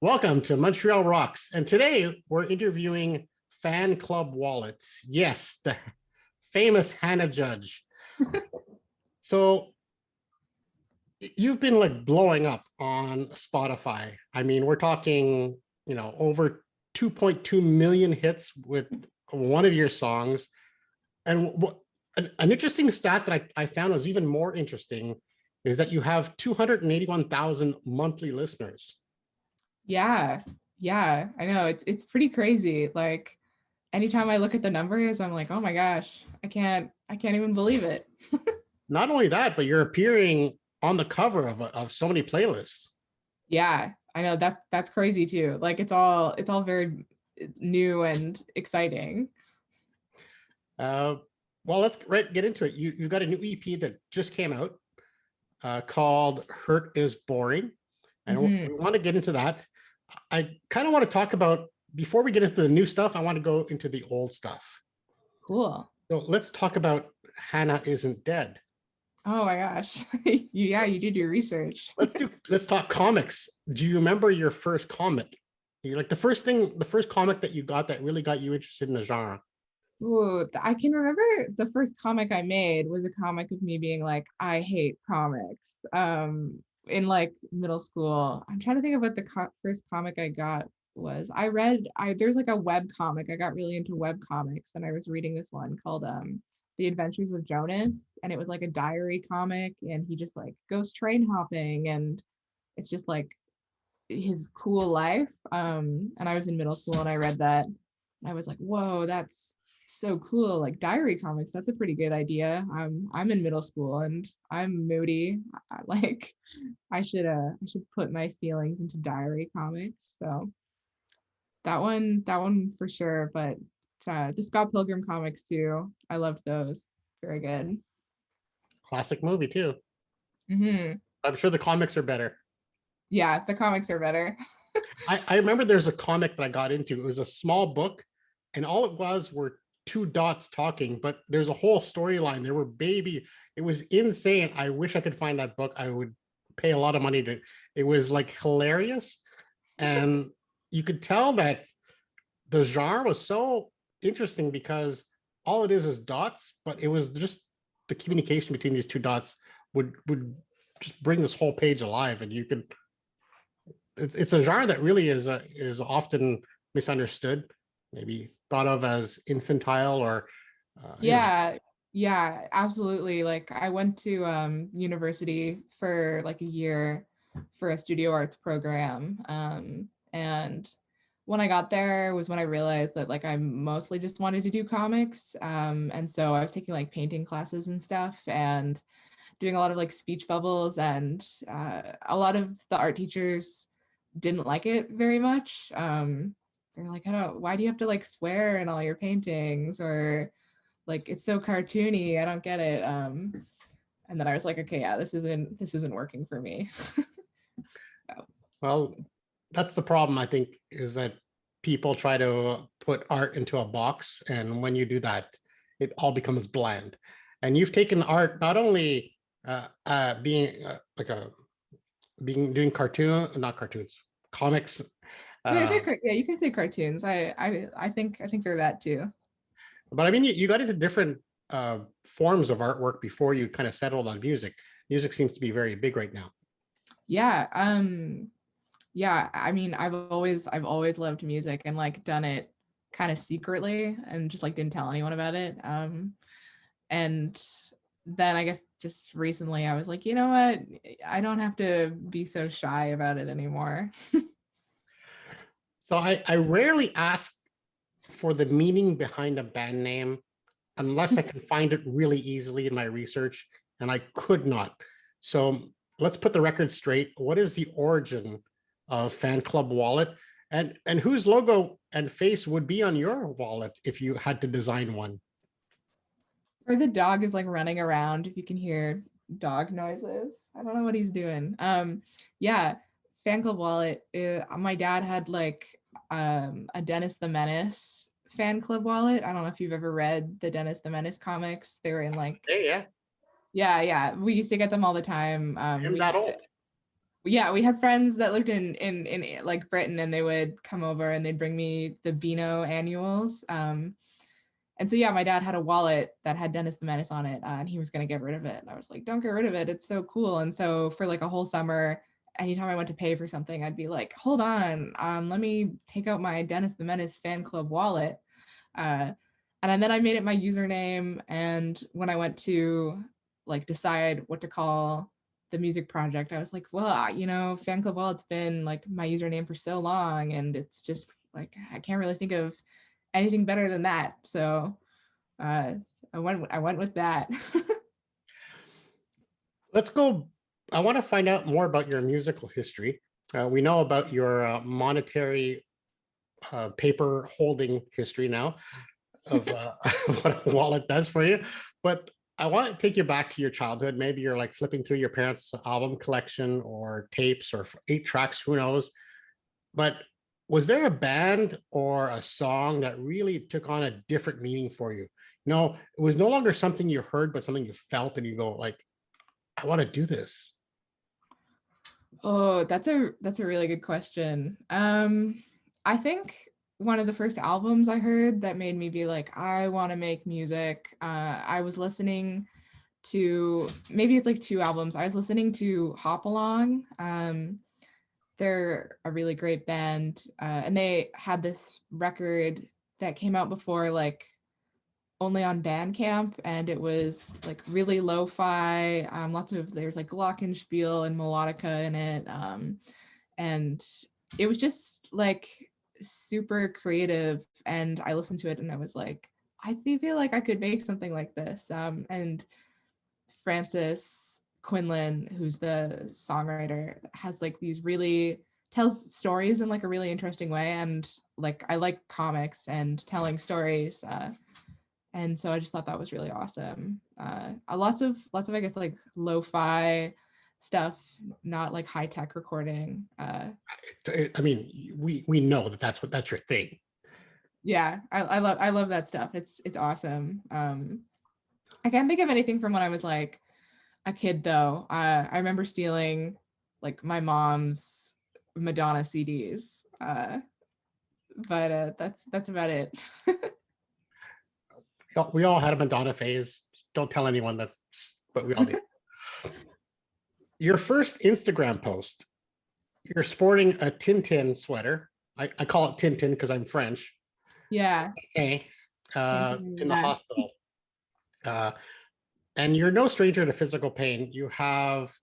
Welcome to Montreal Rocks. And today we're interviewing Fan Club Wallet. Yes, the famous Hannah Judge. So you've been like blowing up on Spotify. I mean, we're talking, over 2.2 million hits with one of your songs. And an interesting stat that I found was even more interesting is that you have 281,000 monthly listeners. Yeah, I know it's pretty crazy. Like anytime I look at the numbers, I'm like, oh my gosh, I can't even believe it. Not only that, but you're appearing on the cover of so many playlists. Yeah, I know that's crazy too. Like it's all very new and exciting. Well, let's get into it. You've got a new EP that just came out called "Hurt Is Boring," and we want to get into that. I kind of want to talk about before we get into the new stuff. I want to go into the old stuff. Cool. So let's talk about Hannah Isn't Dead. Oh my gosh. You did your research. Let's talk comics. Do you remember your first comic? Like the first comic that you got that really got you interested in the genre? Ooh, I can remember the first comic I made was a comic of me being like, I hate comics. In like middle school. I'm trying to think of what the first comic I got was. There's like a web comic. I got really into web comics and I was reading this one called The Adventures of Jonas, and it was like a diary comic, and he just like goes train hopping, and it's just like his cool life. And I was in middle school and I read that, and I was like, whoa, that's so cool. Like diary comics, that's a pretty good idea. I'm in middle school and I'm moody. Like I should put my feelings into diary comics. So that one for sure. But the Scott Pilgrim comics too, I loved those. Very good. Classic movie too. Mm-hmm. I'm sure the comics are better. Yeah, the comics are better. I remember there's a comic that I got into. It was a small book, and all it was were two dots talking, but there's a whole storyline. There were it was insane. I wish I could find that book. I would pay a lot of money to. It was like hilarious, and you could tell that the genre was so interesting because all it is dots, but it was just the communication between these two dots would just bring this whole page alive, and you could. It's a genre that really is often misunderstood, maybe thought of as infantile or Yeah, absolutely. Like I went to university for like a year for a studio arts program, and when I got there was when I realized that like I mostly just wanted to do comics, and so I was taking like painting classes and stuff and doing a lot of like speech bubbles, and a lot of the art teachers didn't like it very much. They're like, why do you have to like swear in all your paintings, or like it's so cartoony, I don't get it. And then I was like, okay, yeah, this isn't working for me. So. Well, that's the problem, I think, is that people try to put art into a box, and when you do that, it all becomes bland. And you've taken art not only doing not cartoons, comics. Yeah, you can say cartoons. I think they're that too. But I mean, you got into different forms of artwork before you kind of settled on music. Music seems to be very big right now. Yeah. Yeah. I mean, I've always loved music and like done it kind of secretly and just like didn't tell anyone about it. And then I guess just recently I was like, you know what? I don't have to be so shy about it anymore. So I rarely ask for the meaning behind a band name unless I can find it really easily in my research, and I could not. So let's put the record straight. What is the origin of Fan Club Wallet, and whose logo and face would be on your wallet if you had to design one? Or the dog is like running around. If you can hear dog noises, I don't know what he's doing. Yeah, Fan Club Wallet. My dad had like a Dennis the Menace fan club wallet. I don't know if you've ever read the Dennis the Menace comics. They were in like Hey, yeah. yeah. We used to get them all the time. I'm that old. yeah, we had friends that lived in like Britain, and they would come over and they'd bring me the Beano annuals. And so yeah, my dad had a wallet that had Dennis the Menace on it, and he was gonna get rid of it. And I was like, "Don't get rid of it. It's so cool." And so for like a whole summer, anytime I went to pay for something, I'd be like, "Hold on, let me take out my Dennis the Menace fan club wallet." Uh, and then I made it my username. And when I went to like decide what to call the music project, I was like, well, you know, fan club wallet's been like my username for so long, and it's just like I can't really think of anything better than that. So uh, I went with that. Let's go. I want to find out more about your musical history. We know about your monetary paper holding history now of what a wallet does for you. But I want to take you back to your childhood. Maybe you're like flipping through your parents' album collection or tapes or 8 tracks, who knows? But was there a band or a song that really took on a different meaning for you? No, it was no longer something you heard, but something you felt, and you go like, I want to do this. Oh, that's a really good question. I think one of the first albums I heard that made me be like, I want to make music. I was listening to, maybe it's like two albums. I was listening to Hop Along. They're a really great band, and they had this record that came out before like only on Bandcamp, and it was like really lo-fi. Lots of there's like glockenspiel and melodica in it, and it was just like super creative. And I listened to it, and I was like, I feel like I could make something like this. And Francis Quinlan, who's the songwriter, has like these really tells stories in like a really interesting way. And like I like comics and telling stories. And so I just thought that was really awesome. Lots of I guess like lo-fi stuff, not like high tech recording. I mean, we know that that's your thing. Yeah, I love that stuff. It's awesome. I can't think of anything from when I was like a kid though. I remember stealing like my mom's Madonna CDs. But that's about it. We all had a Madonna phase. Don't tell anyone that's, but we all did. Your first Instagram post, you're sporting a Tintin sweater. I call it Tintin because I'm French. Yeah. Okay. Can't think of In the that. hospital. Uh, and you're no stranger to physical pain. You have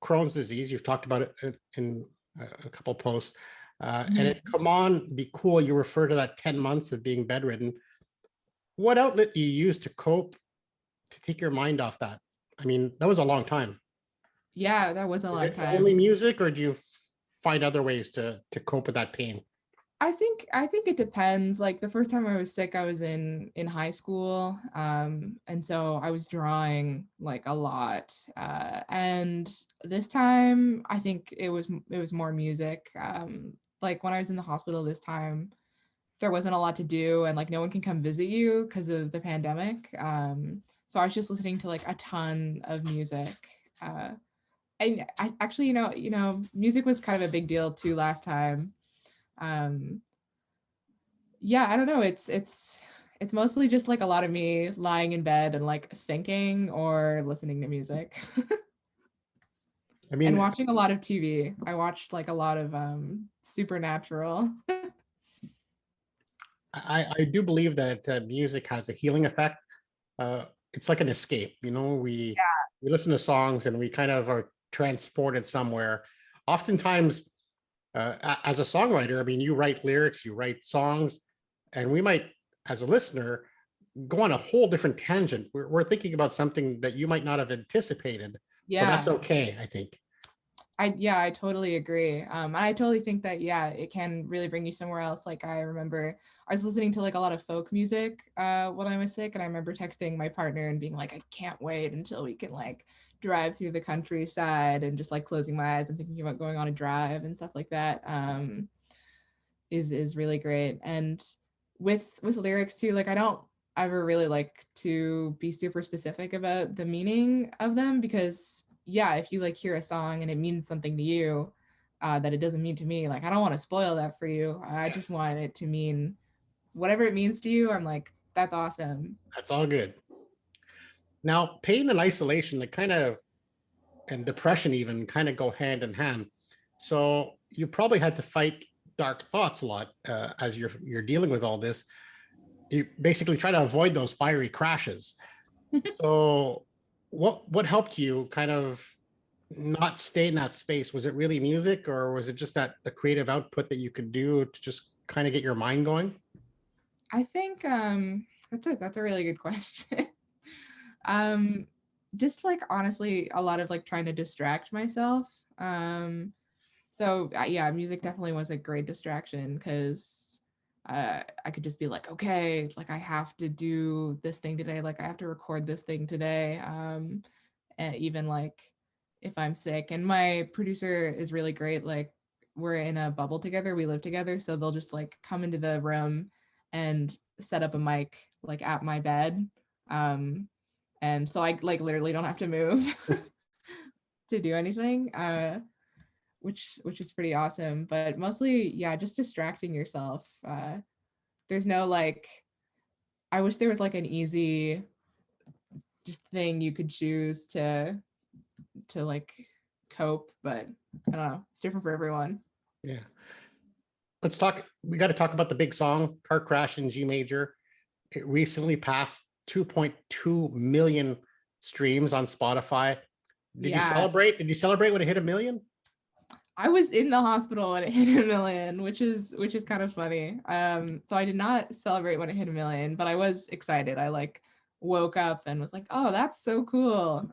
Crohn's disease. You've talked about it in a couple posts. And Mhm. it, come on, be cool. You refer to that 10 months of being bedridden. What outlet do you use to cope, to take your mind off that? I mean, that was a long time. Yeah, that was a Is long it only time. music, or do you find other ways to cope with that pain? I think it depends. Like the first time I was sick, I was in high school, and so I was drawing like a lot. And this time, I think it was more music. Like when I was in the hospital this time, there wasn't a lot to do, and like no one can come visit you because of the pandemic. So I was just listening to like a ton of music. Uh, and I actually, music was kind of a big deal too last time. Um, yeah, I don't know. It's mostly just like a lot of me lying in bed and like thinking or listening to music I and mean, watching a lot of TV. I watched like a lot of Supernatural. I do believe that music has a healing effect. It's like an escape. We listen to songs and we kind of are transported somewhere. Oftentimes, as a songwriter, I mean, you write lyrics, you write songs, and we might, as a listener, go on a whole different tangent. We're thinking about something that you might not have anticipated, but that's Yeah. okay, I think. I totally agree. I totally think that yeah, it can really bring you somewhere else. Like I remember I was listening to like a lot of folk music when I was sick, and I remember texting my partner and being like, I can't wait until we can like drive through the countryside, and just like closing my eyes and thinking about going on a drive and stuff like that. Is really great. And with lyrics too, like I don't ever really like to be super specific about the meaning of them, because yeah, if you like hear a song and it means something to you, that it doesn't mean to me. Like, I don't want to spoil that for you. I just want it to mean whatever it means to you. I'm like, that's awesome. That's all good. Now, pain and isolation, they kind of, and depression even kind of go hand in hand. So you probably had to fight dark thoughts a lot as you're dealing with all this. You basically try to avoid those fiery crashes. So what helped you kind of not stay in that space? Was it really music, or was it just that the creative output that you could do to just kind of get your mind going? I think that's a really good question. um just like honestly a lot of like trying to distract myself. So yeah, music definitely was a great distraction because I could just be like, okay, like I have to do this thing today, like I have to record this thing today. And even like if I'm sick, and my producer is really great, like we're in a bubble together, we live together, so they'll just like come into the room and set up a mic like at my bed. Um, and so I like literally don't have to move to do anything. Which is pretty awesome, but mostly yeah, just distracting yourself. There's no like, I wish there was like an easy just thing you could choose to like cope, but I don't know, it's different for everyone. Yeah. Let's talk. We got to talk about the big song, Car Crash in G Major. It recently passed 2.2 million streams on Spotify. Did you Yeah, celebrate? Did you celebrate when it hit a million? I was in the hospital when it hit a million, which is kind of funny. So I did not celebrate when it hit a million, but I was excited. I like woke up and was like, oh, that's so cool.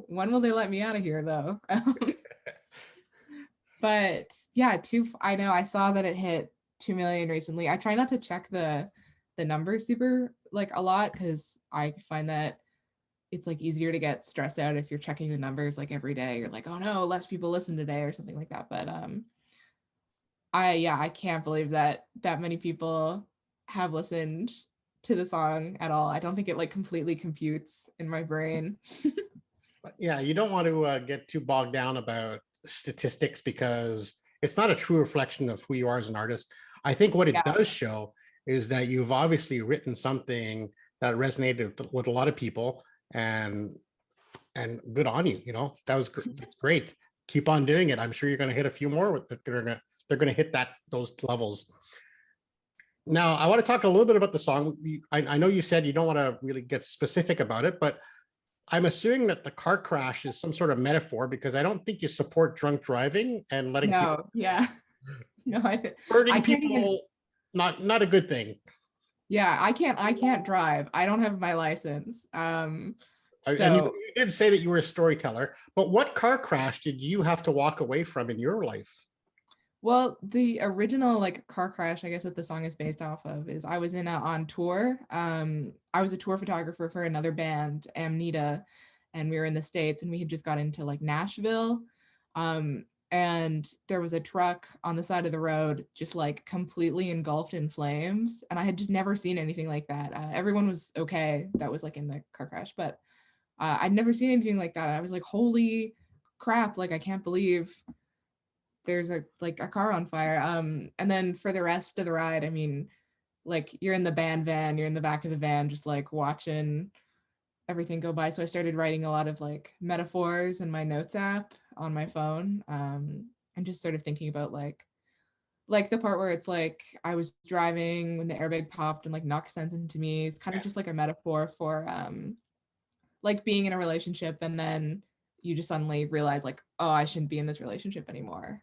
When will they let me out of here though? But yeah, I know I saw that it hit 2 million recently. I try not to check the numbers super like a lot because I find that it's like easier to get stressed out if you're checking the numbers like every day. You're like, oh no, less people listen today or something like that. But I can't believe that that many people have listened to the song at all. I don't think it like completely computes in my brain. Yeah, you don't want to get too bogged down about statistics because it's not a true reflection of who you are as an artist. I think what it Yeah. does show is that you've obviously written something that resonated with a lot of people, and good on you. You know, that's great. Keep on doing it. I'm sure you're going to hit a few more with they're going to hit those levels. Now, I want to talk a little bit about the song. I know you said you don't want to really get specific about it, but I'm assuming that the car crash is some sort of metaphor because I don't think you support drunk driving and letting people No, yeah. No, I hurting can't even, people. Not a good thing. yeah, I can't drive. I don't have my license. And So you did say that you were a storyteller, but what car crash did you have to walk away from in your life? well, the original like car crash, I guess that the song is based off of, is I was in on tour. I was a tour photographer for another band, Amnita, and we were in the States, and we had just got into like Nashville. And there was a truck on the side of the road just like completely engulfed in flames, and I had just never seen anything like that. Everyone was okay that was like in the car crash, but I'd never seen anything like that. I was like, holy crap, like I can't believe there's a like a car on fire. And then for the rest of the ride, I mean, like you're in the band van, you're in the back of the van just like watching everything go by. So I started writing a lot of like metaphors in my notes app on my phone. And just sort of thinking about like the part where it's like I was driving when the airbag popped and like knocked sense into me. It's kind of just like a metaphor for like being in a relationship and then you just suddenly realize like, oh, I shouldn't be in this relationship anymore.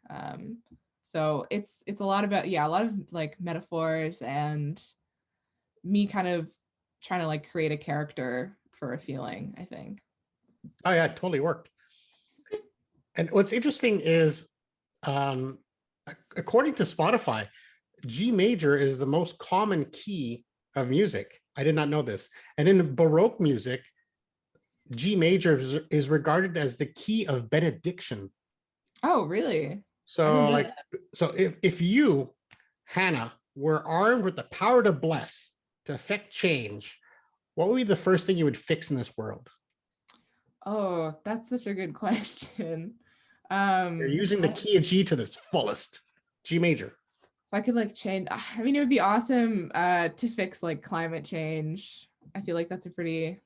So it's a lot about, yeah, a lot of like metaphors and me kind of trying to like create a character for a feeling, I think. Oh yeah, it totally worked. And what's interesting is, um, according to Spotify, G major is the most common key of music. I did not know this. And in Baroque music, G major is regarded as the key of benediction. Oh, really? I So, didn't know like, that. so if you, Hannah, were armed with the power to bless, to affect change, what would be the first thing you would fix in this world? Oh, that's such a good question. You're using the If key of G to this fullest. G major. I could like change, I mean, it would be awesome to fix like climate change. I feel like that's a pretty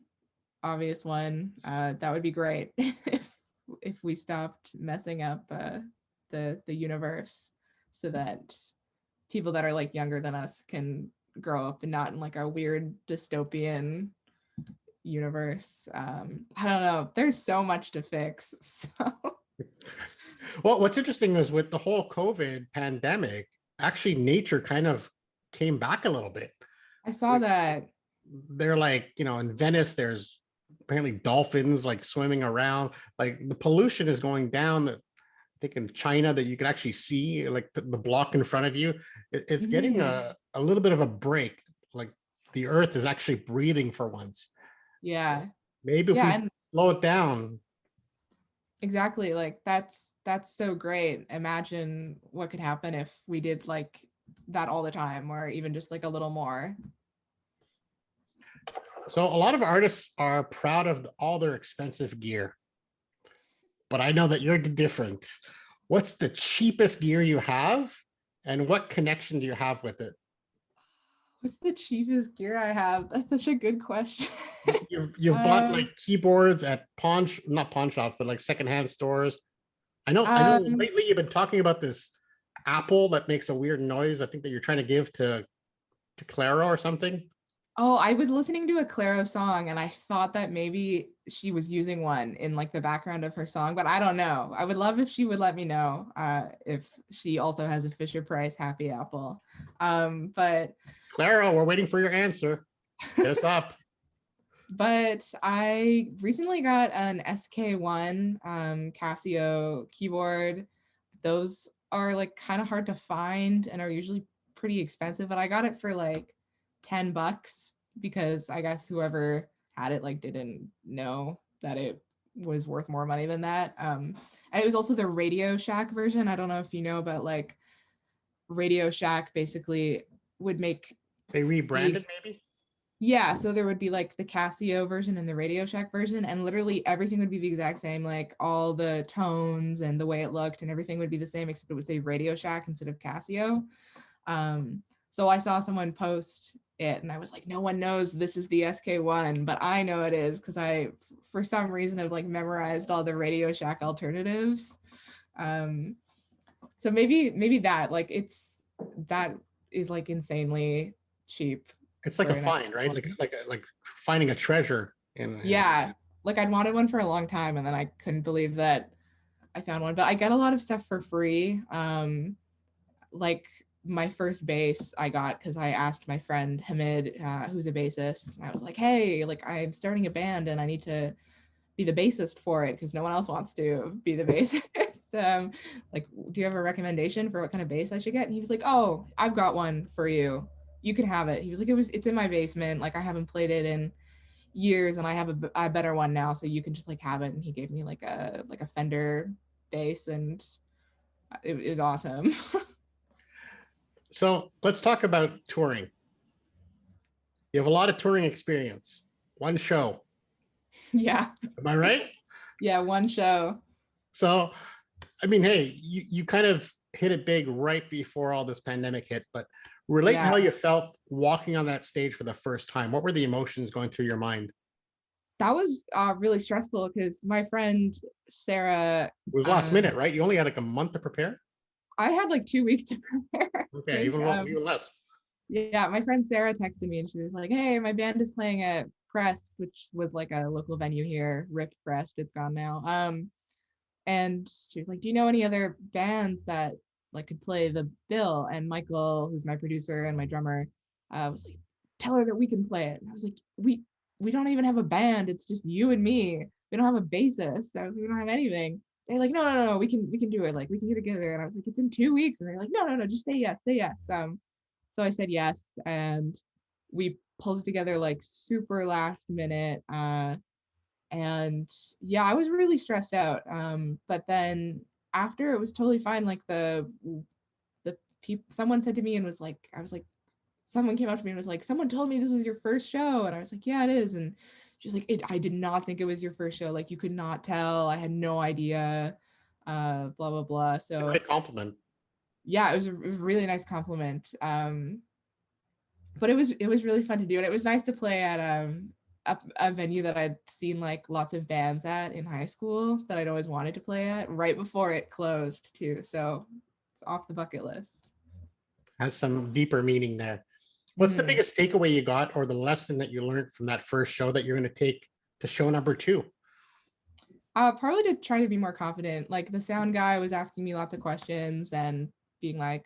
obvious one. That would be great if we stopped messing up the universe, so that people that are like younger than us can grow up and not in like a weird dystopian universe. I don't know. There's so much to fix. So Well, what's interesting is with the whole COVID pandemic, actually nature kind of came back a little bit. I saw that. They're like, in Venice, there's apparently dolphins like swimming around. Like the pollution is going down. That I think in China that you can actually see like the block in front of you. It's getting Mhm. a little bit of a break. Like the earth is actually breathing for once. Yeah. Maybe if Yeah, we and slow it down. exactly. Like that's so great. Imagine what could happen if we did like that all the time, or even just like a little more. So a lot of artists are proud of all their expensive gear, but I know that you're different. What's the cheapest gear you have, and what connection do you have with it? What's the cheapest gear I have? That's such a good question. You've bought like um, keyboards at not pawn shops, but like secondhand stores. I know. um, Lately, you've been talking about this apple that makes a weird noise. I think that you're trying to give to Clara or something. oh, I was listening to a Claro song and I thought that maybe she was using one in like the background of her song, but I don't know. I would love if she would let me know if she also has a Fisher Price Happy Apple. But Clara, we're waiting for your answer. Hit us up. but I recently got an SK1 Casio keyboard. Those are like kind of hard to find and are usually pretty expensive, but I got it for like $10 because I guess whoever had it like didn't know that it was worth more money than that. And it was also the Radio Shack version. I don't know if you know, but like Radio Shack basically would make They the rebranded, maybe. yeah, so there would be like the Casio version and the Radio Shack version, and literally everything would be the exact same. Like all the tones and the way it looked and everything would be the same, except it would say Radio Shack instead of Casio. Um, so I saw someone post it, and I was like, no one knows this is the SK1, but I know it is because I, for some reason, have like memorized all the Radio Shack alternatives. Um, so maybe that like that is like insanely cheap It's like for a an find, right? Like SK1. like finding a treasure in Yeah, like I'd wanted one for a long time, and then I couldn't believe that I found one. But I get a lot of stuff for free. Like my first bass I got because I asked my friend Hamid, who's a bassist, and I was like, "Hey, like I'm starting a band and I need to be the bassist for it because no one else wants to be the bassist." Like, do you have a recommendation for what kind of bass I should get? And he was like, "Oh, I've got one for you. You can have it." He was like, "It's in my basement. Like I haven't played it in years and I have a better one now, so you can just like have it." And he gave me like a Fender bass, and it was awesome. So let's talk about touring. You have a lot of touring experience. One show. Yeah. Am I right? Yeah, one show. So, I mean, hey, you kind of hit it big right before all this pandemic hit, but relate Yeah, how you felt walking on that stage for the first time. What were the emotions going through your mind? that was really stressful because my friend Sarah, It was last minute, right? You only had like a month to prepare. I had like 2 weeks to prepare Okay, because even less. yeah, my friend Sarah texted me and she was like, "Hey, my band is playing at Press, which was like a local venue here, Rip Press. It's gone now." And she was like, "Do you know any other bands that like could play the bill?" And Michael, who's my producer and my drummer, was like, "Tell her that we can play it." And I was like, We don't even have a band. It's just you and me. We don't have a bassist. We don't have anything." They're like, "No, we can do it. Like we can get together." And I was like, "It's in 2 weeks." And they're like, "No, just say yes." So I said yes, and we pulled it together like super last minute. And yeah, I was really stressed out. But then after it was totally fine. Like the people, someone said to me and was like, I was like, someone came up to me and was like, "Someone told me this was your first show," and I was like, "Yeah, it is." And she was like, I did not think it was your first show. Like you could not tell. I had no idea. blah blah blah. A So great compliment. yeah, it was a really nice compliment. But it was really fun to do, and it was nice to play at a venue that I'd seen like lots of bands at in high school that I'd always wanted to play at right before it closed too. So it's off the bucket list. Has some deeper meaning there. What's the Mhm. biggest takeaway you got or the lesson that you learned from that first show that you're going to take to show number two? Probably to try to be more confident. Like the sound guy was asking me lots of questions and being like,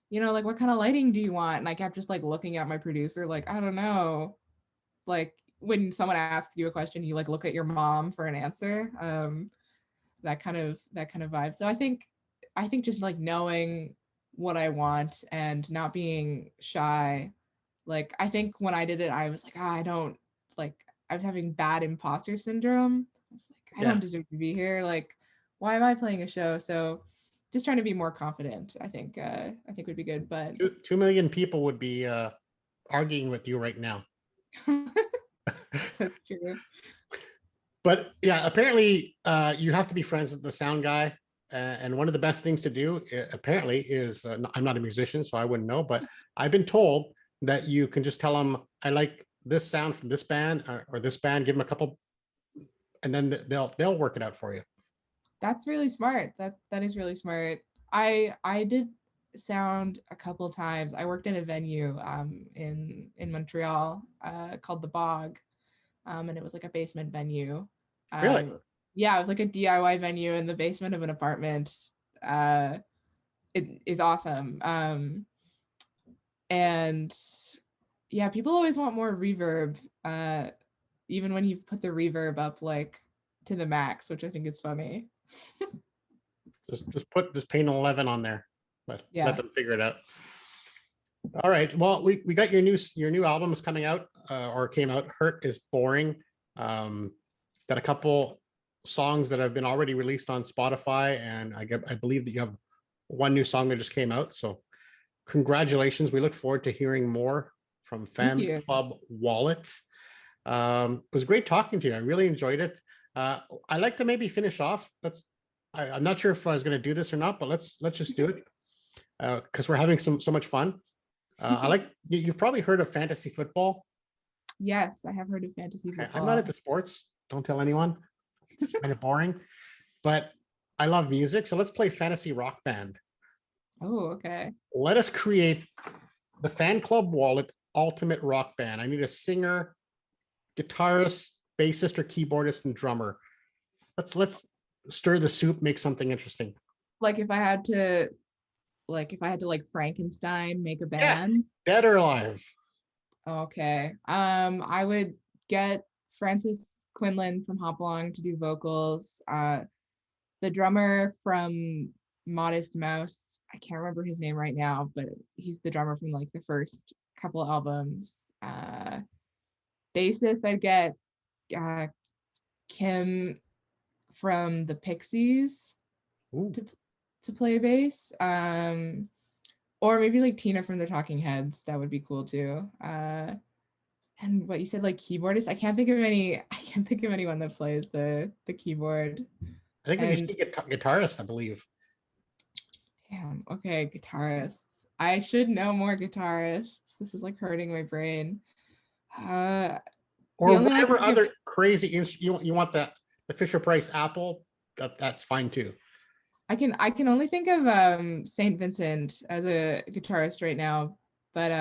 like what kind of lighting do you want? And I kept just like looking at my producer, like, I don't know. Like when someone asks you a question, you like look at your mom for an answer. That kind of vibe. So I think just like knowing what I want and not being shy. Like I think when I did it, I was like, I don't like I was having bad imposter syndrome. I was like, I don't Yeah. deserve to be here. Like, why am I playing a show? So just trying to be more confident, I think would be good. But 2 million people would be arguing with you right now. that's true. But yeah, apparently you have to be friends with the sound guy. And one of the best things to do, apparently, is I'm not a musician, so I wouldn't know, but I've been told that you can just tell them, I like this sound from this band or this band, give them a couple, and then they'll work it out for you. That's really smart. That is really smart. I did sound a couple times. I worked in a venue in Montreal called the Bog, and it was like a basement venue. Really? Uh, yeah, it was like a DIY venue in the basement of an apartment. Uh, it is awesome. And yeah, people always want more reverb, even when you put the reverb up like to the max, which I think is funny. Just paint an 11 on there, but let Yeah. them figure it out. All right. Well, we got your new album is coming out or came out. Hurt is boring. Got a couple songs that have been already released on Spotify, and I believe that you have one new song that just came out. So congratulations. We look forward to hearing more from Thank Fan you. Club Wallet. It was great talking to you. I really enjoyed it. I like to maybe finish off. I'm not sure if I was going to do this or not, but let's just do it because we're having so much fun. You've probably heard of fantasy football. Yes, I have heard of fantasy Okay, I'm not football. into sports. Don't tell anyone. It's kind of boring, but I love music. So let's play fantasy rock band. Oh, okay. Let us create the Fan Club Wallet Ultimate Rock Band. I need a singer, guitarist, bassist, or keyboardist, and drummer. Let's stir the soup, make something interesting. Like if I had to like Frankenstein make a Yeah, band. dead or alive. Okay. I would get Francis Quinlan from Hopalong to do vocals. The drummer from Modest Mouse, I can't remember his name right now, but he's the drummer from like the first couple albums. Bassist, I'd get uh, Kim from the Pixies Ooh, to play bass. Or maybe like Tina from the Talking Heads. That would be cool too. And what you said, like keyboardist, I can't think of any. I can't think of anyone that plays the keyboard. I think we just And need guitarist, I believe, damn, okay, guitarists. I should know more guitarists. This is like hurting my brain. Uh, the or only one I can whatever think of, other crazy you want the Fisher Price Apple. That's fine too. I can only think of Saint Vincent as a guitarist right now, but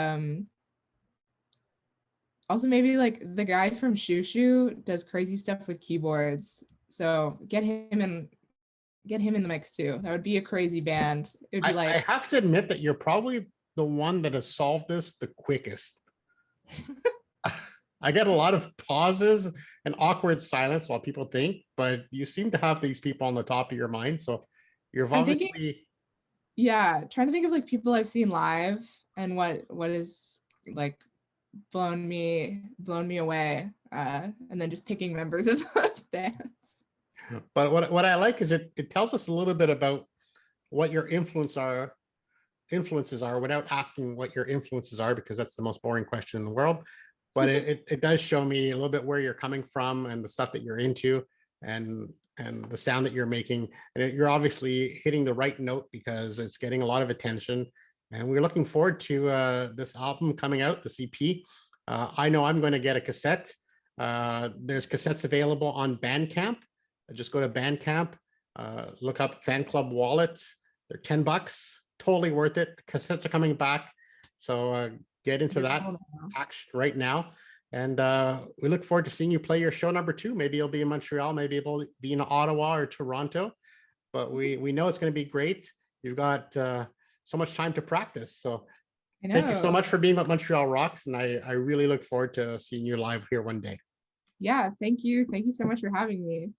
also maybe like the guy from Shoo Shoo does crazy stuff with keyboards. So get him in the mix too. That would be a crazy band. It would be I like have to admit that you're probably the one that has solved this the quickest. I get a lot of pauses and awkward silence while people think, but you seem to have these people on the top of your mind. So you've I'm thinking, obviously yeah, trying to think of like people I've seen live and what is like blown me away. And then just picking members of those bands. but what I like is it tells us a little bit about what your influences are without asking what your influences are, because that's the most boring question in the world. But it does show me a little bit where you're coming from and the stuff that you're into. And and the sound that you're making. And you're obviously hitting the right note because it's getting a lot of attention. And we're looking forward to this album coming out, this EP. I know I'm going to get a cassette. There's cassettes available on Bandcamp. Just go to Bandcamp, look up Fan Club Wallets. They're $10, totally worth it. The cassettes are coming back. So get into that action right now. And we look forward to seeing you play your show number 2. Maybe you'll be in Montreal, maybe it'll be in Ottawa or Toronto, but we know it's going to be great. You've got so much time to practice. So thank you so much for being with Montreal Rocks. And I really look forward to seeing you live here one day. Yeah, thank you. Thank you so much for having me.